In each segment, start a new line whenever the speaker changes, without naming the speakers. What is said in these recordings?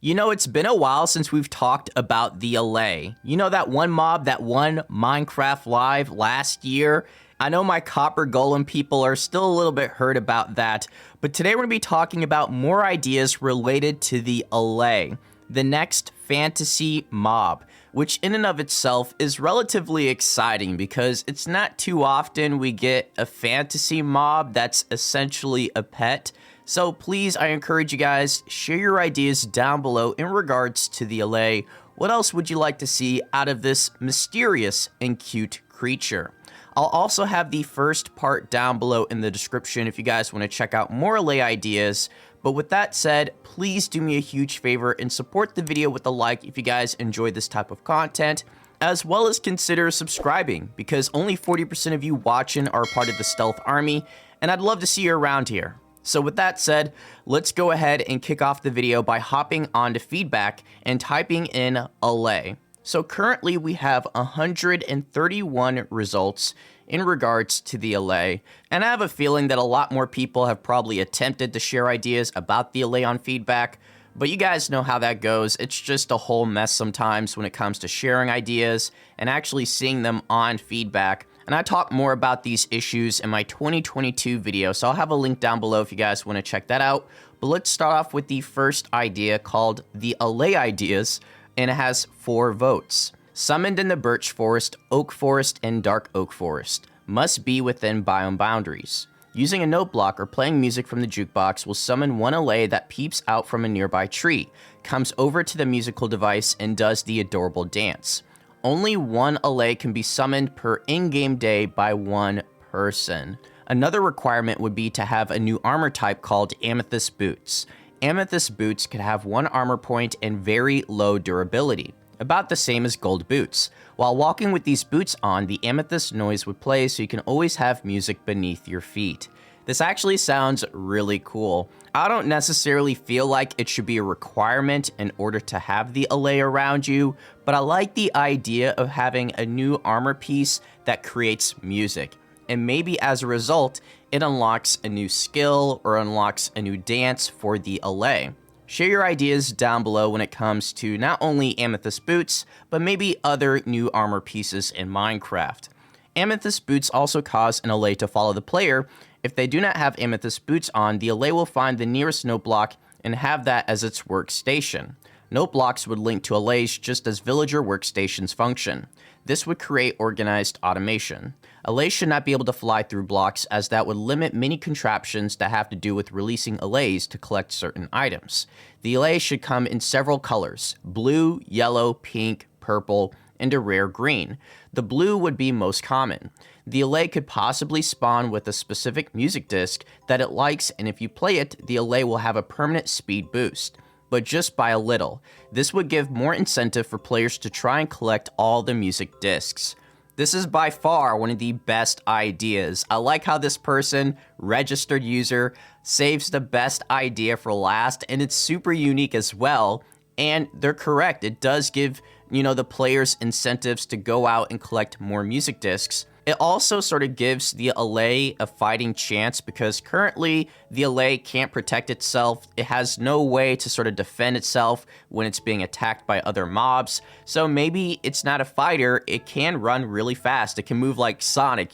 You know, it's been a while since we've talked about the Allay. You know that one mob that won Minecraft Live last year? I know my Copper Golem people are still a little bit hurt about that, but today we're going to be talking about more ideas related to the Allay, the next fantasy mob, which in and of itself is relatively exciting because it's not too often we get a fantasy mob that's essentially a pet. So please, I encourage you guys, share your ideas down below in regards to the Allay. What else would you like to see out of this mysterious and cute creature? I'll also have the first part down below in the description if you guys want to check out more Allay ideas. But with that said, please do me a huge favor and support the video with a like if you guys enjoy this type of content, as well as consider subscribing because only 40% of you watching are part of the stealth army, and I'd love to see you around here. So with that said, let's go ahead and kick off the video by hopping onto feedback and typing in Allay. So currently we have 131 results in regards to the Allay, and I have a feeling that a lot more people have probably attempted to share ideas about the Allay on feedback, but you guys know how that goes. It's just a whole mess sometimes when it comes to sharing ideas and actually seeing them on feedback. And I talk more about these issues in my 2022 video, so I'll have a link down below if you guys want to check that out. But let's start off with the first idea called the Allay Ideas, and it has 4 votes. Summoned in the birch forest, oak forest, and dark oak forest. Must be within biome boundaries. Using a note block or playing music from the jukebox will summon one Allay that peeps out from a nearby tree, comes over to the musical device, and does the adorable dance. Only one Allay can be summoned per in-game day by one person. Another requirement would be to have a new armor type called Amethyst Boots. Amethyst Boots could have 1 armor point and very low durability, about the same as gold boots. While walking with these boots on, the amethyst noise would play so you can always have music beneath your feet. This actually sounds really cool. I don't necessarily feel like it should be a requirement in order to have the Allay around you, but I like the idea of having a new armor piece that creates music. And maybe as a result, it unlocks a new skill or unlocks a new dance for the Allay. Share your ideas down below when it comes to not only Amethyst Boots, but maybe other new armor pieces in Minecraft. Amethyst Boots also cause an Allay to follow the player. If they do not have Amethyst Boots on, the Allay will find the nearest note block and have that as its workstation. Note blocks would link to Allays just as villager workstations function. This would create organized automation. Allays should not be able to fly through blocks, as that would limit many contraptions that have to do with releasing Allays to collect certain items. The Allay should come in several colors: blue, yellow, pink, purple, and a rare green. The blue would be most common. The Allay could possibly spawn with a specific music disc that it likes, and if you play it, the Allay will have a permanent speed boost, but just by a little. This would give more incentive for players to try and collect all the music discs. This is by far one of the best ideas. I like how this person, registered user, saves the best idea for last, and it's super unique as well. And they're correct. It does give, the players incentives to go out and collect more music discs. It also sort of gives the Allay a fighting chance because currently the Allay can't protect itself. It has no way to sort of defend itself when it's being attacked by other mobs. So maybe it's not a fighter. It can run really fast. It can move like Sonic,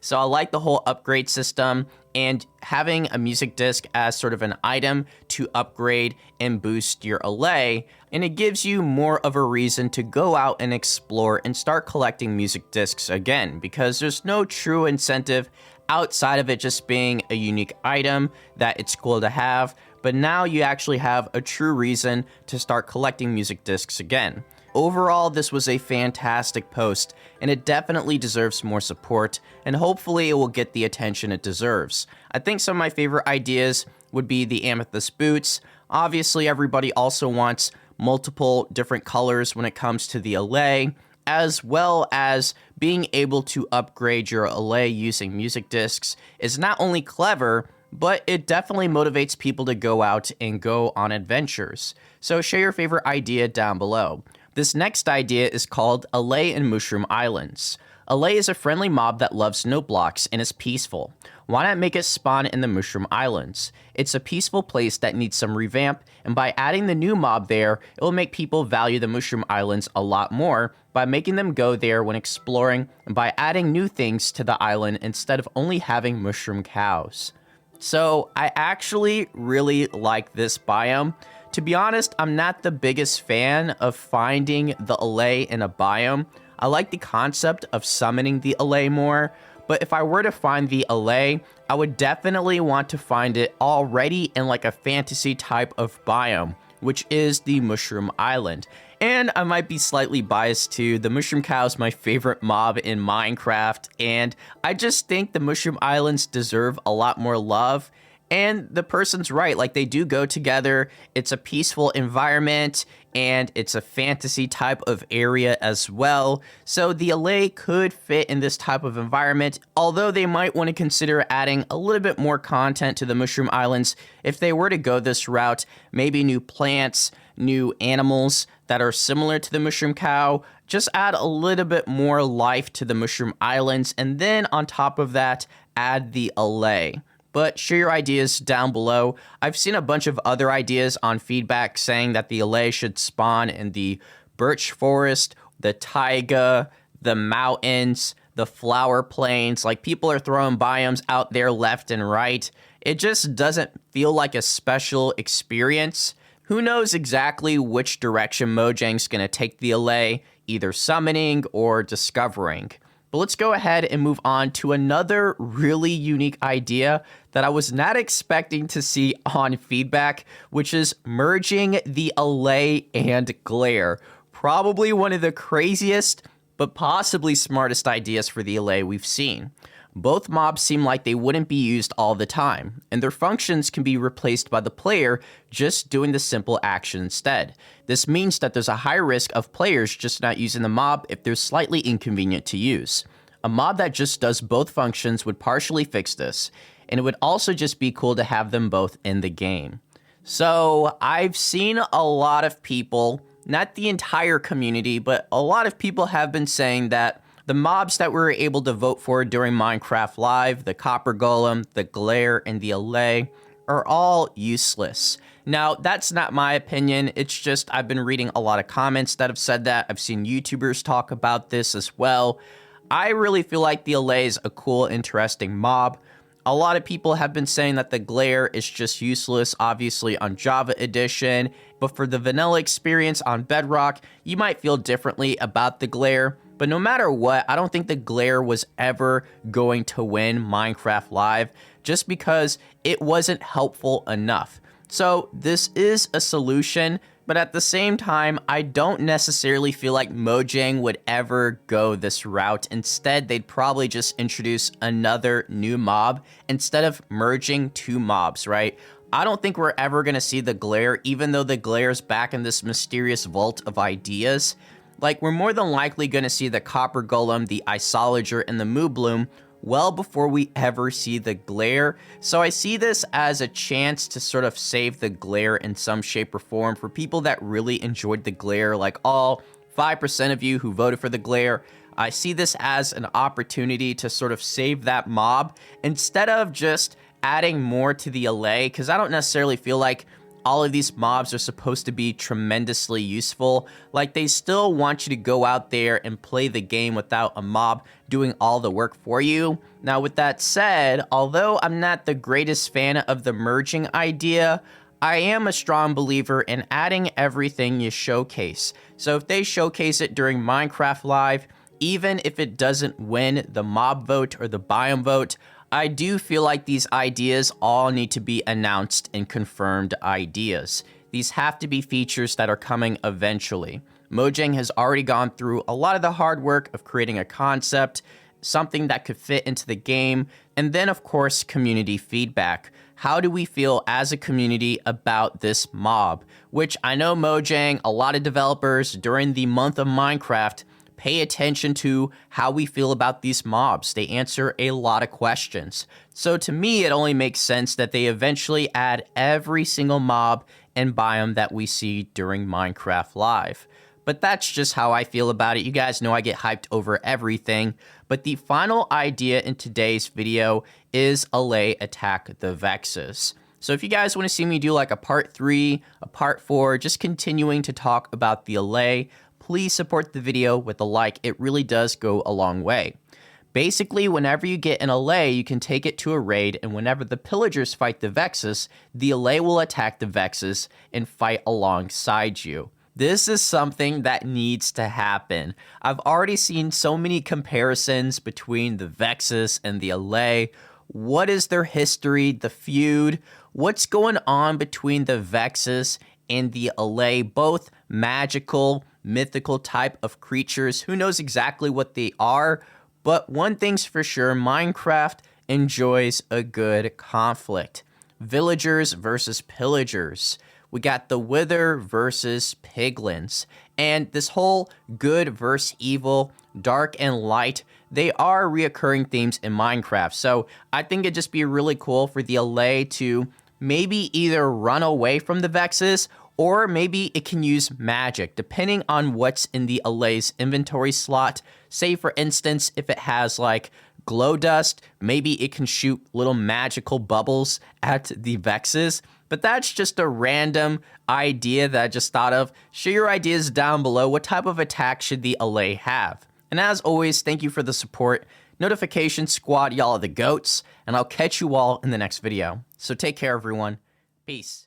So I like the whole upgrade system, and having a music disc as sort of an item to upgrade and boost your Allay, and it gives you more of a reason to go out and explore and start collecting music discs again, because there's no true incentive outside of it just being a unique item that it's cool to have, but now you actually have a true reason to start collecting music discs again. Overall, this was a fantastic post, and it definitely deserves more support, and hopefully it will get the attention it deserves. I think some of my favorite ideas would be the Amethyst Boots. Obviously, everybody also wants multiple different colors when it comes to the Allay, as well as being able to upgrade your Allay using music discs is not only clever, but it definitely motivates people to go out and go on adventures. So share your favorite idea down below. This next idea is called Allay and Mushroom Islands. Allay is a friendly mob that loves noteblocks and is peaceful. Why not make it spawn in the Mushroom Islands? It's a peaceful place that needs some revamp, and by adding the new mob there, it will make people value the Mushroom Islands a lot more by making them go there when exploring and by adding new things to the island instead of only having mushroom cows. So I actually really like this biome. To be honest, I'm not the biggest fan of finding the Allay in a biome. I like the concept of summoning the Allay more, but if I were to find the Allay, I would definitely want to find it already in like a fantasy type of biome, which is the Mushroom Island. And I might be slightly biased too. The Mushroom Cow is my favorite mob in Minecraft, and I just think the Mushroom Islands deserve a lot more love. And the person's right, like they do go together. It's a peaceful environment and it's a fantasy type of area as well. So the Allay could fit in this type of environment, although they might want to consider adding a little bit more content to the Mushroom Islands if they were to go this route. Maybe new plants, new animals that are similar to the Mushroom Cow. Just add a little bit more life to the Mushroom Islands, and then on top of that, add the Allay. But share your ideas down below. I've seen a bunch of other ideas on feedback saying that the Allay should spawn in the birch forest, the taiga, the mountains, the flower plains. Like, people are throwing biomes out there left and right. It just doesn't feel like a special experience. Who knows exactly which direction Mojang's gonna take the Allay, either summoning or discovering. But let's go ahead and move on to another really unique idea that I was not expecting to see on feedback, which is merging the Allay and Glare. Probably one of the craziest, but possibly smartest ideas for the Allay we've seen. Both mobs seem like they wouldn't be used all the time, and their functions can be replaced by the player just doing the simple action instead. This means that there's a high risk of players just not using the mob if they're slightly inconvenient to use. A mob that just does both functions would partially fix this, and it would also just be cool to have them both in the game. So I've seen a lot of people, not the entire community, but a lot of people have been saying that the mobs that we were able to vote for during Minecraft Live, the Copper Golem, the Glare, and the Allay, are all useless. Now, that's not my opinion. It's just I've been reading a lot of comments that have said that. I've seen YouTubers talk about this as well. I really feel like the Allay is a cool, interesting mob. A lot of people have been saying that the Glare is just useless, obviously on Java Edition, but for the vanilla experience on Bedrock, you might feel differently about the Glare. But no matter what, I don't think the Glare was ever going to win Minecraft Live just because it wasn't helpful enough. So this is a solution, but at the same time, I don't necessarily feel like Mojang would ever go this route. Instead, they'd probably just introduce another new mob instead of merging two mobs, right? I don't think we're ever going to see the Glare, even though the Glare's back in this mysterious vault of ideas. Like, we're more than likely going to see the Copper Golem, the Isolager, and the Moobloom well before we ever see the Glare. So I see this as a chance to sort of save the Glare in some shape or form for people that really enjoyed the Glare, like all 5% of you who voted for the Glare. I see this as an opportunity to sort of save that mob instead of just adding more to the Allay, because I don't necessarily feel like all of these mobs are supposed to be tremendously useful. Like, they still want you to go out there and play the game without a mob doing all the work for you. Now, with that said, although I'm not the greatest fan of the merging idea, I am a strong believer in adding everything you showcase. So if they showcase it during Minecraft Live, even if it doesn't win the mob vote or the biome vote, I do feel like these ideas all need to be announced and confirmed ideas. These have to be features that are coming eventually. Mojang has already gone through a lot of the hard work of creating a concept, something that could fit into the game, and then of course, community feedback. How do we feel as a community about this mob? Which I know Mojang, a lot of developers during the month of Minecraft, pay attention to how we feel about these mobs. They answer a lot of questions. So to me, it only makes sense that they eventually add every single mob and biome that we see during Minecraft Live. but that's just how I feel about it. You guys know I get hyped over everything. But the final idea in today's video is Allay attack the Vexes. So if you guys want to see me do like a part 3, a part 4, just continuing to talk about the Allay, please support the video with a like. It really does go a long way. Basically, whenever you get an Allay, you can take it to a raid, and whenever the pillagers fight the Vexes, the Allay will attack the Vexes and fight alongside you. This is something that needs to happen. I've already seen so many comparisons between the Vexes and the Allay. What is their history, the feud? What's going on between the Vexes and the Allay? Both magical, mythical type of creatures. Who knows exactly what they are? But one thing's for sure, Minecraft enjoys a good conflict. Villagers versus pillagers. We got the Wither versus Piglins. And this whole good versus evil, dark and light, they are reoccurring themes in Minecraft. So I think it'd just be really cool for the Allay to maybe either run away from the Vexes, or maybe it can use magic, depending on what's in the Allay's inventory slot. Say, for instance, if it has, like, glow dust, maybe it can shoot little magical bubbles at the Vexes. But that's just a random idea that I just thought of. Share your ideas down below. What type of attack should the Allay have? And as always, thank you for the support. Notification Squad, y'all are the GOATs. And I'll catch you all in the next video. So take care, everyone. Peace.